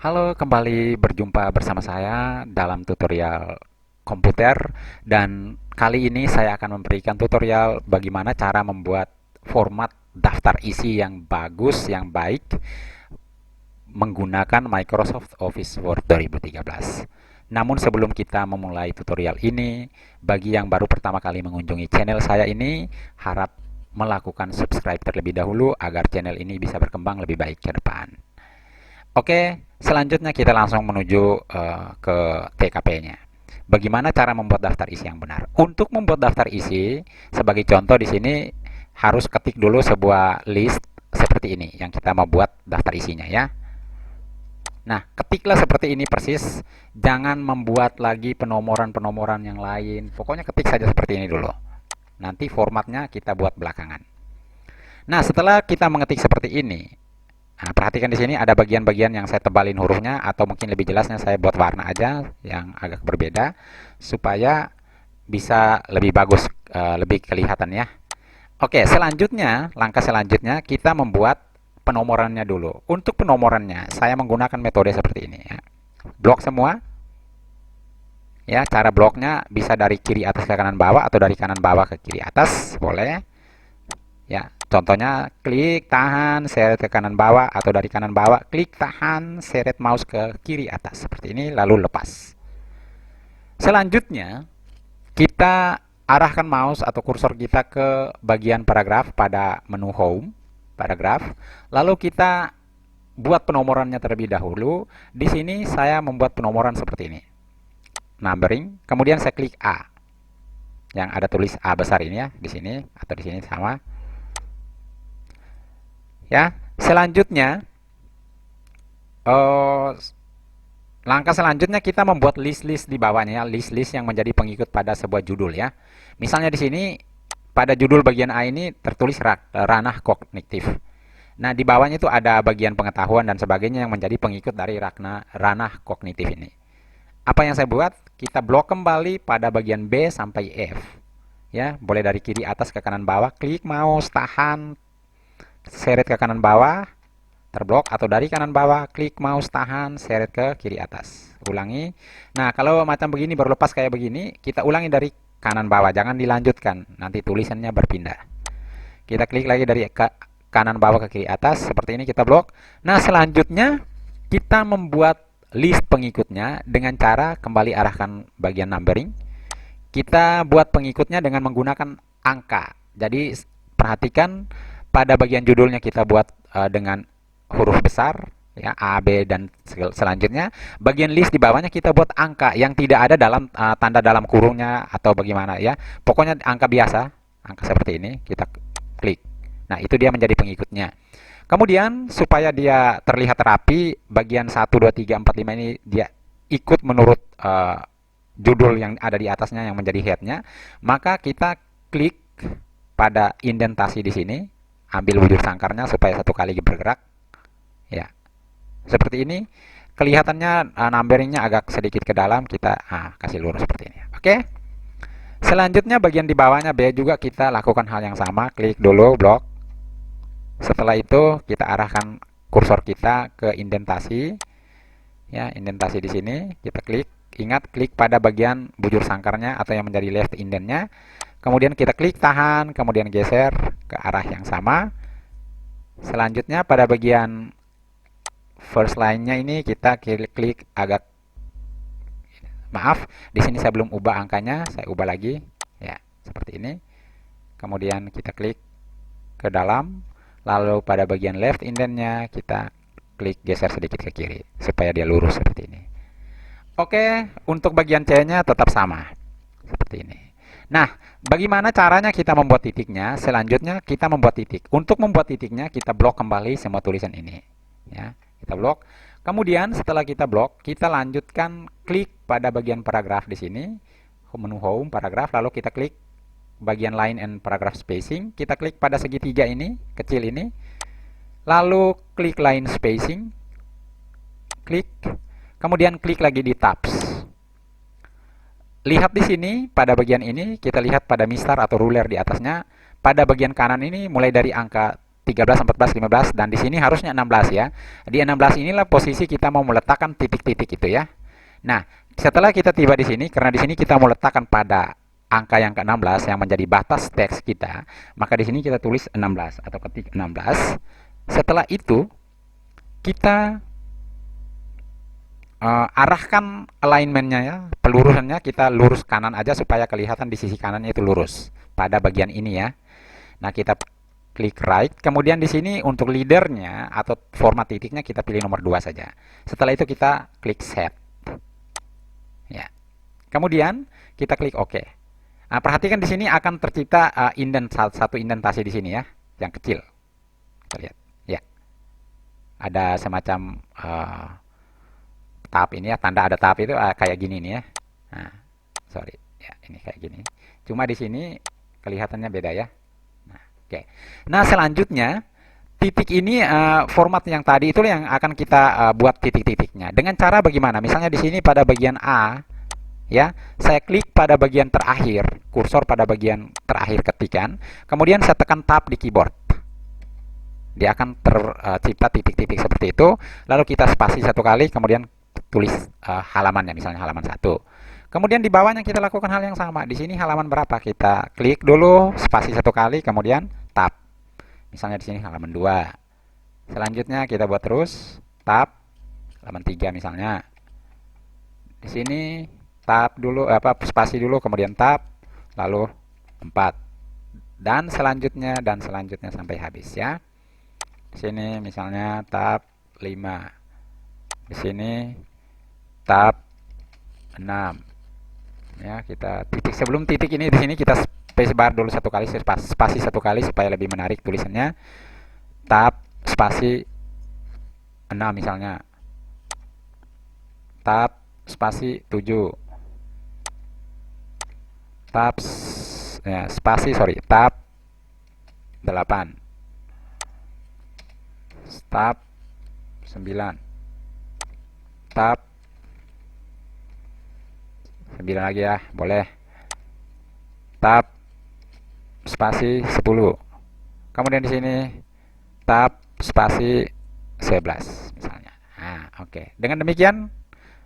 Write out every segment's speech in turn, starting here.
Halo, kembali berjumpa bersama saya dalam tutorial komputer dan kali ini saya akan memberikan tutorial bagaimana cara membuat format daftar isi yang bagus, yang baik menggunakan Microsoft Office Word 2013. Namun sebelum kita memulai tutorial ini, bagi yang baru pertama kali mengunjungi channel saya ini, harap melakukan subscribe terlebih dahulu agar channel ini bisa berkembang lebih baik ke depan. Oke, selanjutnya kita langsung menuju ke TKP-nya. Bagaimana cara membuat daftar isi yang benar? Untuk membuat daftar isi, sebagai contoh di sini harus ketik dulu sebuah list seperti ini yang kita mau buat daftar isinya ya. Nah, ketiklah seperti ini persis. Jangan membuat lagi penomoran-penomoran yang lain. Pokoknya ketik saja seperti ini dulu. Nanti formatnya kita buat belakangan. Nah, setelah kita mengetik seperti ini, nah, perhatikan di sini ada bagian-bagian yang saya tebalin hurufnya atau mungkin lebih jelasnya saya buat warna aja yang agak berbeda supaya bisa lebih bagus, lebih kelihatan ya. Oke, selanjutnya, langkah selanjutnya kita membuat penomorannya dulu. Untuk penomorannya, saya menggunakan metode seperti ini ya. Blok semua, ya. Cara bloknya bisa dari kiri atas ke kanan bawah atau dari kanan bawah ke kiri atas, boleh. Ya, contohnya klik tahan seret ke kanan bawah atau dari kanan bawah klik tahan seret mouse ke kiri atas seperti ini lalu lepas. Selanjutnya kita arahkan mouse atau kursor kita ke bagian paragraf pada menu home paragraf. Lalu kita buat penomorannya terlebih dahulu. Di sini saya membuat penomoran seperti ini. Numbering, kemudian saya klik A. Yang ada tulis A besar ini ya di sini atau di sini sama. Ya, selanjutnya eh, langkah selanjutnya kita membuat list-list di bawahnya, ya, list-list yang menjadi pengikut pada sebuah judul ya. Misalnya di sini pada judul bagian A ini tertulis ranah kognitif. Nah, di bawahnya itu ada bagian pengetahuan dan sebagainya yang menjadi pengikut dari ranah kognitif ini. Apa yang saya buat? Kita blok kembali pada bagian B sampai F. Ya, boleh dari kiri atas ke kanan bawah, klik mouse, tahan, seret ke kanan bawah, terblok atau dari kanan bawah klik mouse tahan seret ke kiri atas. Ulangi. Nah, kalau macam begini baru lepas kayak begini, kita ulangi dari kanan bawah, jangan dilanjutkan. Nanti tulisannya berpindah. Kita klik lagi dari kanan bawah ke kiri atas, seperti ini kita blok. Nah, selanjutnya kita membuat list pengikutnya dengan cara kembali arahkan bagian numbering. Kita buat pengikutnya dengan menggunakan angka. Jadi perhatikan pada bagian judulnya kita buat dengan huruf besar ya A, B dan selanjutnya. Bagian list di bawahnya kita buat angka yang tidak ada dalam tanda dalam kurungnya atau bagaimana ya. Pokoknya angka biasa, angka seperti ini kita klik. Nah, itu dia menjadi pengikutnya. Kemudian supaya dia terlihat rapi, bagian 1, 2, 3, 4, 5 ini dia ikut menurut judul yang ada di atasnya yang menjadi headnya, maka kita klik pada indentasi di sini, ambil wujud sangkarnya supaya satu kali bergerak. Ya, seperti ini. Kelihatannya numberingnya agak sedikit ke dalam, kita kasih lurus seperti ini. Oke. Selanjutnya bagian di bawahnya B juga kita lakukan hal yang sama, klik dulu blok. Setelah itu kita arahkan kursor kita ke indentasi. Ya, indentasi di sini kita klik. Ingat klik pada bagian bujur sangkarnya atau yang menjadi left indentnya. Kemudian kita klik tahan, kemudian geser ke arah yang sama. Selanjutnya pada bagian first line-nya ini kita klik agak, maaf, di sini saya belum ubah angkanya, saya ubah lagi. Ya, seperti ini. Kemudian kita klik ke dalam, lalu pada bagian left indentnya kita klik geser sedikit ke kiri supaya dia lurus seperti ini. Oke, untuk bagian C-nya tetap sama seperti ini. Nah, bagaimana caranya kita membuat titiknya? Selanjutnya kita membuat titik. Untuk membuat titiknya kita blok kembali semua tulisan ini. Ya, kita blok. Kemudian setelah kita blok, kita lanjutkan klik pada bagian paragraf di sini, menu home paragraf, lalu kita klik bagian line and paragraph spacing. Kita klik pada segitiga ini, kecil ini. Lalu klik line spacing. Klik. Kemudian klik lagi di tabs. Lihat di sini pada bagian ini kita lihat pada mistar atau ruler di atasnya. Pada bagian kanan ini mulai dari angka 13, 14, 15, dan di sini harusnya 16 ya. Di 16 inilah posisi kita mau meletakkan titik-titik itu ya. Nah, setelah kita tiba di sini, karena di sini kita mau letakkan pada angka yang ke-16 yang menjadi batas teks kita, maka di sini kita tulis 16 atau ketik 16. Setelah itu, kita arahkan alignmentnya ya, pelurusannya kita lurus kanan aja supaya kelihatan di sisi kanannya itu lurus pada bagian ini ya. Nah, kita klik right. Kemudian di sini untuk leadernya atau format titiknya kita pilih nomor 2 saja. Setelah itu kita klik set. Ya. Kemudian kita klik OK. Nah, perhatikan di sini akan tercipta satu indentasi di sini ya, yang kecil. Kita lihat. Ya. Ada semacam tab ini ya, tanda ada tab itu kayak gini nih ya. Nah, sorry. Ya, ini kayak gini. Cuma di sini kelihatannya beda ya. Oke. Nah, selanjutnya titik ini format yang tadi itu yang akan kita buat titik-titiknya. Dengan cara bagaimana? Misalnya di sini pada bagian A, ya, saya klik pada bagian terakhir, kursor pada bagian terakhir ketikan, kemudian saya tekan tab di keyboard. Dia akan tercipta titik-titik seperti itu. Lalu kita spasi satu kali, kemudian tulis halamannya, misalnya halaman 1. Kemudian di bawahnya kita lakukan hal yang sama. Di sini halaman berapa? Kita klik dulu, spasi satu kali, kemudian tab. Misalnya di sini halaman 2. Selanjutnya kita buat terus tab halaman 3 misalnya. Di sini tab dulu spasi dulu kemudian tab lalu 4. Dan selanjutnya sampai habis ya. Di sini misalnya tab 5. Di sini tab 6. Ya, kita titik sebelum titik ini di sini kita spacebar dulu satu kali, spasi satu kali supaya lebih menarik tulisannya. Tab spasi 6 misalnya. Tab spasi 7. Tab ya, tab 8. Tab 9. Tab 9 lagi ya, boleh. Tab spasi 10. Kemudian di sini tab spasi 11 misalnya. Nah, oke. Dengan demikian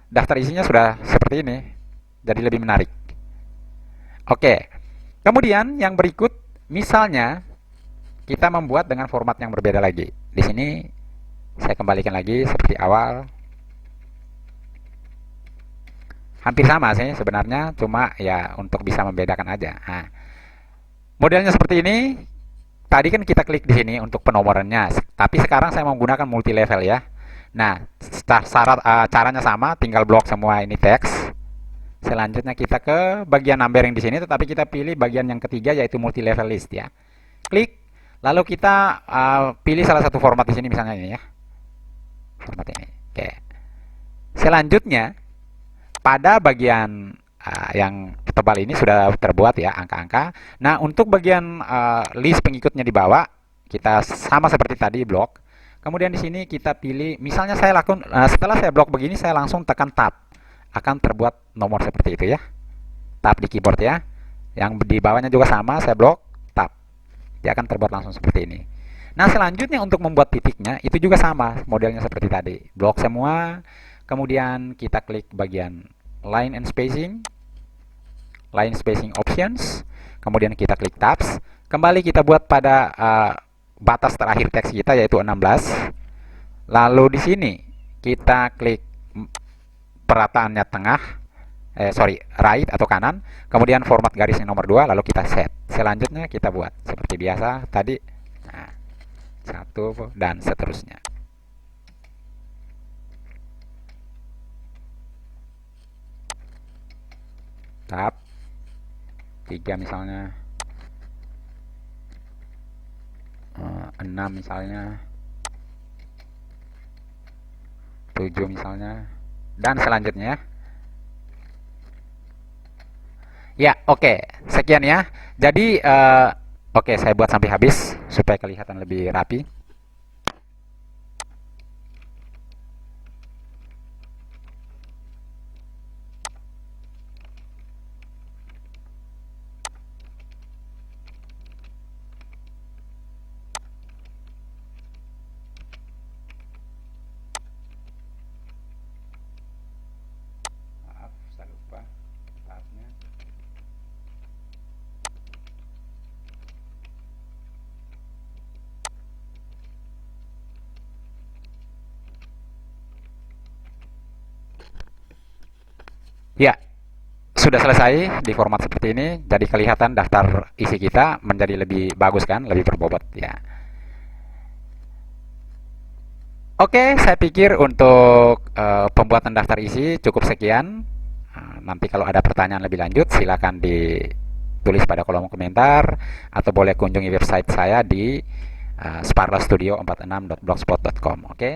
daftar isinya sudah seperti ini. Jadi lebih menarik. Oke. Kemudian yang berikut misalnya kita membuat dengan format yang berbeda lagi. Di sini saya kembalikan lagi seperti awal. Hampir sama sih sebenarnya, cuma ya untuk bisa membedakan aja. Nah, modelnya seperti ini. Tadi kan kita klik di sini untuk penomorannya, tapi sekarang saya menggunakan multi level ya. Nah, caranya sama, tinggal blok semua ini teks. Selanjutnya kita ke bagian numbering di sini, tetapi kita pilih bagian yang ketiga yaitu multi level list ya. Klik, lalu kita pilih salah satu format di sini misalnya ini ya. Format ini. Oke. Selanjutnya pada bagian yang tebal ini sudah terbuat ya angka-angka. Nah, untuk bagian list pengikutnya di bawah kita sama seperti tadi blok. Kemudian di sini kita pilih, misalnya saya lakukan setelah saya blok begini saya langsung tekan tab. Akan terbuat nomor seperti itu ya. Tab di keyboard ya. Yang di bawahnya juga sama, saya blok tab. Dia akan terbuat langsung seperti ini. Nah, selanjutnya untuk membuat titiknya itu juga sama, modelnya seperti tadi. Blok semua, kemudian kita klik bagian line and spacing, line spacing options, kemudian kita klik tabs. Kembali kita buat pada batas terakhir teks kita yaitu 16. Lalu di sini kita klik perataannya tengah, right atau kanan, kemudian format garisnya nomor 2, lalu kita set. Selanjutnya kita buat seperti biasa tadi. Nah, 1 dan seterusnya. Tab 3 misalnya, 6 misalnya, 7 misalnya, dan selanjutnya. Ya, oke. Sekian ya. Jadi, oke, saya buat sampai habis supaya kelihatan lebih rapi. Ya, sudah selesai di format seperti ini, jadi kelihatan daftar isi kita menjadi lebih bagus kan, lebih berbobot ya. Oke, saya pikir untuk pembuatan daftar isi cukup sekian. Nanti kalau ada pertanyaan lebih lanjut, silakan ditulis pada kolom komentar atau boleh kunjungi website saya di sparlastudio46.blogspot.com. Oke.